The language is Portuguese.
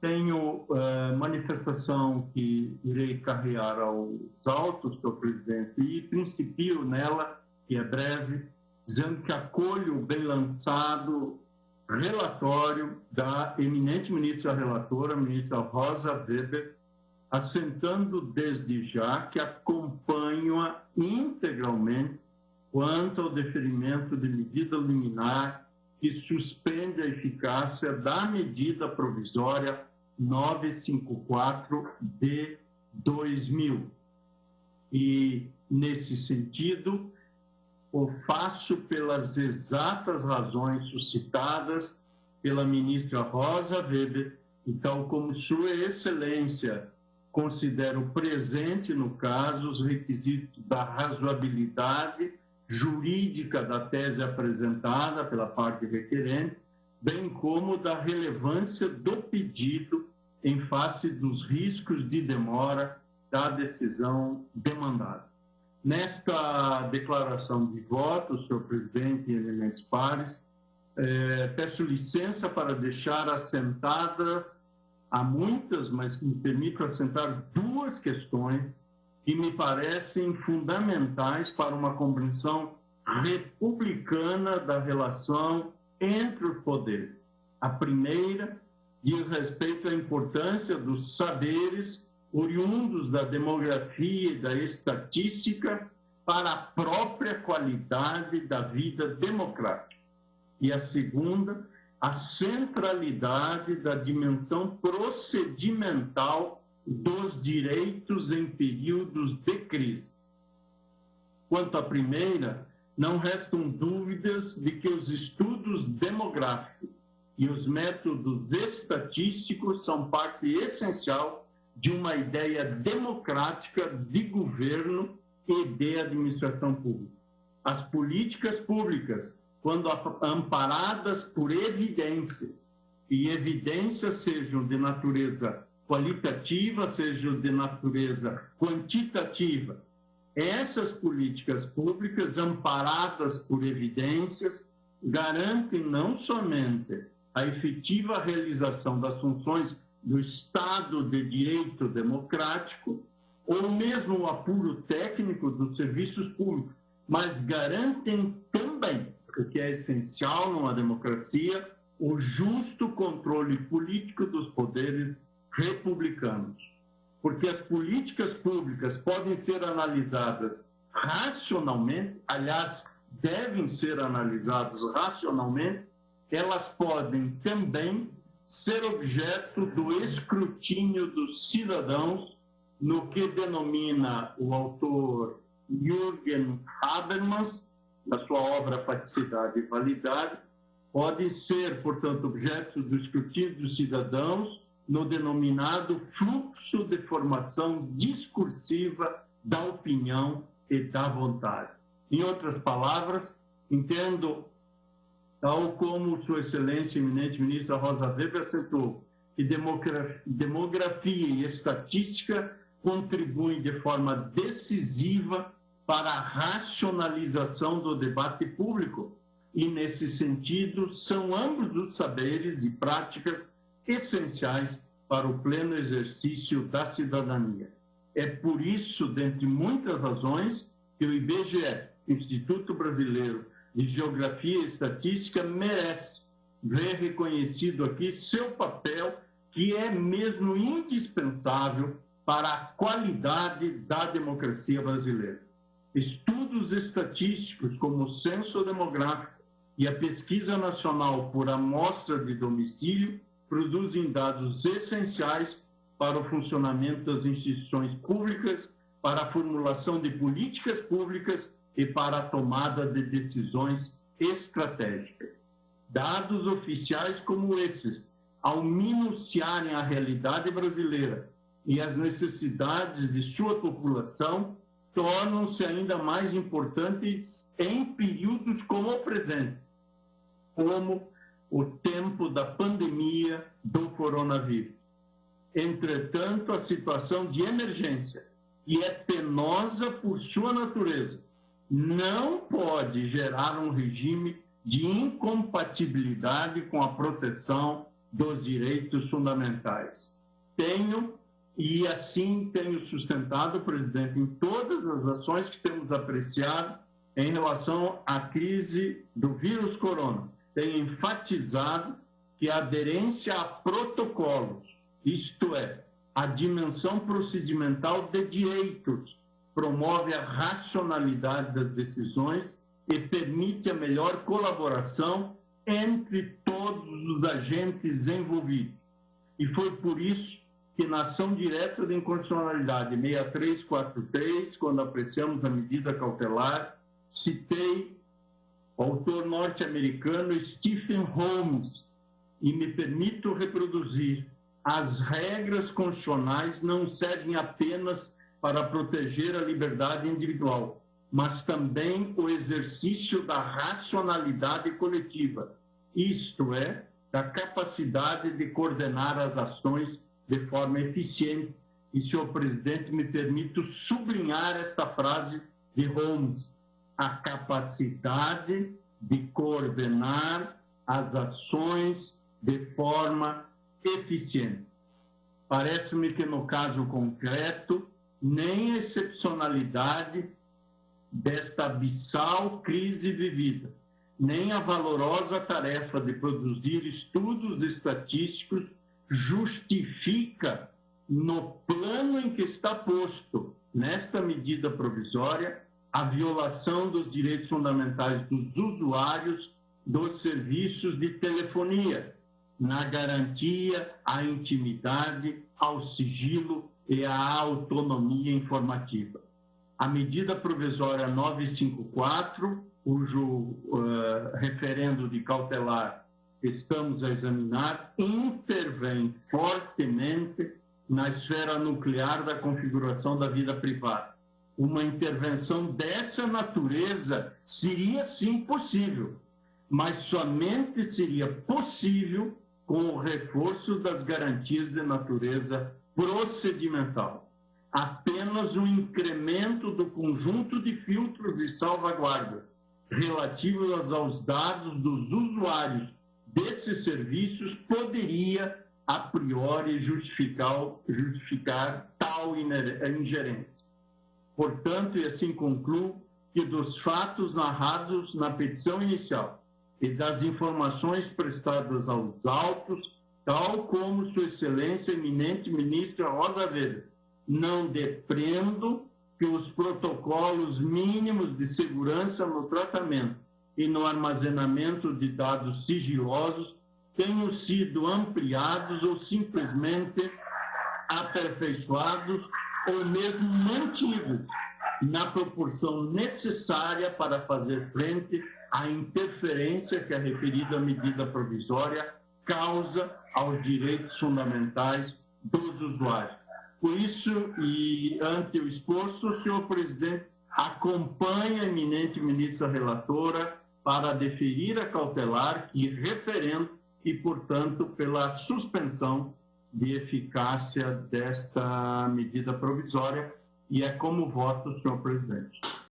tenho manifestação que irei carregar aos autos, senhor presidente, e principio nela, que é breve, dizendo que acolho o bem lançado relatório da eminente ministra relatora, ministra Rosa Weber, assentando desde já que acompanho-a integralmente quanto ao deferimento de medida liminar que suspende a eficácia da medida provisória 954 de 2000. E, nesse sentido, o faço pelas exatas razões suscitadas pela ministra Rosa Weber, e tal como Sua Excelência considero presente no caso os requisitos da razoabilidade jurídica da tese apresentada pela parte requerente, bem como da relevância do pedido em face dos riscos de demora da decisão demandada. Nesta declaração de voto, senhor presidente e eminentes pares, peço licença para deixar assentadas, há muitas, mas me permito assentar duas questões que me parecem fundamentais para uma compreensão republicana da relação entre os poderes. A primeira diz respeito à importância dos saberes oriundos da demografia e da estatística para a própria qualidade da vida democrática. E a segunda, a centralidade da dimensão procedimental dos direitos em períodos de crise. Quanto à primeira, não restam dúvidas de que os estudos demográficos e os métodos estatísticos são parte essencial de uma ideia democrática de governo e de administração pública. As políticas públicas, quando amparadas por evidências, e evidências sejam de natureza qualitativa, sejam de natureza quantitativa, essas políticas públicas amparadas por evidências garantem não somente a efetiva realização das funções do Estado de Direito Democrático, ou mesmo o apuro técnico dos serviços públicos, mas garantem também, o que é essencial numa democracia, o justo controle político dos poderes republicanos. Porque as políticas públicas podem ser analisadas racionalmente, aliás, devem ser analisadas racionalmente, elas podem também ser objeto do escrutínio dos cidadãos, no que denomina o autor Jürgen Habermas, na sua obra Praticidade e Validade, podem ser, portanto, objeto do escrutínio dos cidadãos no denominado fluxo de formação discursiva da opinião e da vontade. Em outras palavras, entendo, tal como Sua Excelência, eminente ministra Rosa Weber assentou, que demografia e estatística contribuem de forma decisiva para a racionalização do debate público e, nesse sentido, são ambos os saberes e práticas essenciais para o pleno exercício da cidadania. É por isso, dentre muitas razões, que o IBGE, Instituto Brasileiro de Geografia e Estatística, merece ver reconhecido aqui seu papel, que é mesmo indispensável para a qualidade da democracia brasileira. Estudos estatísticos como o Censo Demográfico e a Pesquisa Nacional por Amostra de Domicílio produzem dados essenciais para o funcionamento das instituições públicas, para a formulação de políticas públicas e para a tomada de decisões estratégicas. Dados oficiais como esses, ao minuciarem a realidade brasileira e as necessidades de sua população, tornam-se ainda mais importantes em períodos como o presente, como o tempo da pandemia do coronavírus. Entretanto, a situação de emergência, que é penosa por sua natureza, não pode gerar um regime de incompatibilidade com a proteção dos direitos fundamentais. E assim tenho sustentado, presidente, em todas as ações que temos apreciado em relação à crise do vírus corona. Tenho enfatizado que a aderência a protocolos, isto é, a dimensão procedimental de direitos, promove a racionalidade das decisões e permite a melhor colaboração entre todos os agentes envolvidos. E foi por isso que na ação direta de inconstitucionalidade 6343, quando apreciamos a medida cautelar, citei o autor norte-americano Stephen Holmes e me permito reproduzir: as regras constitucionais não servem apenas para proteger a liberdade individual, mas também o exercício da racionalidade coletiva, isto é, da capacidade de coordenar as ações de forma eficiente. E, senhor presidente, me permito sublinhar esta frase de Holmes: a capacidade de coordenar as ações de forma eficiente. Parece-me que, no caso concreto, nem a excepcionalidade desta abissal crise vivida, nem a valorosa tarefa de produzir estudos estatísticos justifica, no plano em que está posto nesta medida provisória, a violação dos direitos fundamentais dos usuários dos serviços de telefonia, na garantia à intimidade, ao sigilo e à autonomia informativa. A medida provisória 954, cujo referendo de cautelar estamos a examinar, intervém fortemente na esfera nuclear da configuração da vida privada. Uma intervenção dessa natureza seria sim possível, mas somente seria possível com o reforço das garantias de natureza procedimental. Apenas um incremento do conjunto de filtros e salvaguardas relativos aos dados dos usuários desses serviços poderia, a priori, justificar tal ingerência. Portanto, e assim concluo, que dos fatos narrados na petição inicial e das informações prestadas aos autos, tal como Sua Excelência, eminente ministra Rosa Weber, não depreendo que os protocolos mínimos de segurança no tratamento e no armazenamento de dados sigilosos tenham sido ampliados ou simplesmente aperfeiçoados ou mesmo mantidos na proporção necessária para fazer frente à interferência que a referida medida provisória causa aos direitos fundamentais dos usuários. Por isso, e ante o exposto, senhor presidente, acompanha a eminente ministra relatora para deferir a cautelar e referendo e, portanto, pela suspensão de eficácia desta medida provisória, e é como voto, senhor presidente.